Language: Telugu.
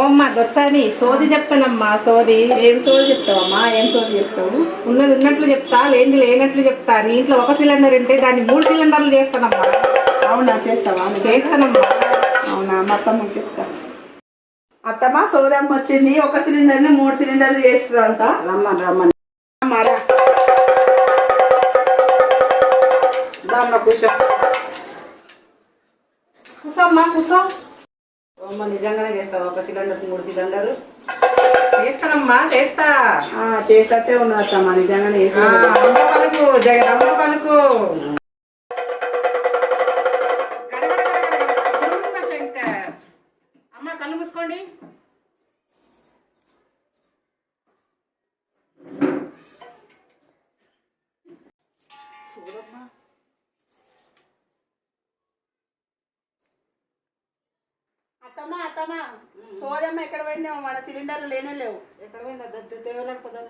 అమ్మా దొరసాని సోది చెప్తానమ్మా సోది. ఏం సోది చెప్తావమ్మా? ఏం సోది చెప్తావు? ఉన్నది ఉన్నట్లు చెప్తా, లేనిది లేనట్లు చెప్తా. నీ ఇంట్లో ఒక సిలిండర్ ఉంటే దాన్ని 3 సిలిండర్లు చేస్తానమ్మా. అవునా, చేస్తావా? చేస్తానమ్మా. అవునా, మా అత్తమ్మకి చెప్తా. అత్తమ్మ, సోదమ్మ వచ్చింది. 1 సిలిండర్ని 3 సిలిండర్లు చేస్తుందంట. రమ్మని రమ్మని మారా అమ్మ కూర్చో. కూర్చోమ్మా కూర్చో. అమ్మ నిజంగానే చేస్తావా? 1 సిలిండర్ 3 సిలిండర్ చేస్తానమ్మా, చేస్తా. చేసేటట్టే ఉన్నది అత్తమ్మ, నిజంగానే చేస్తా. అమ్మ పలుకు, జగదమ్మ పలుకు. శంకర్ అమ్మ కళ్ళు మూసుకోండి. అత్తమ్మ అత్తమ్మ, సోదమ్మ ఎక్కడ పోయిందేమో, మన సిలిండర్లు లేనే లేవు. ఎక్కడ పోయిందా? దేవుళ్ళకి పోదాం.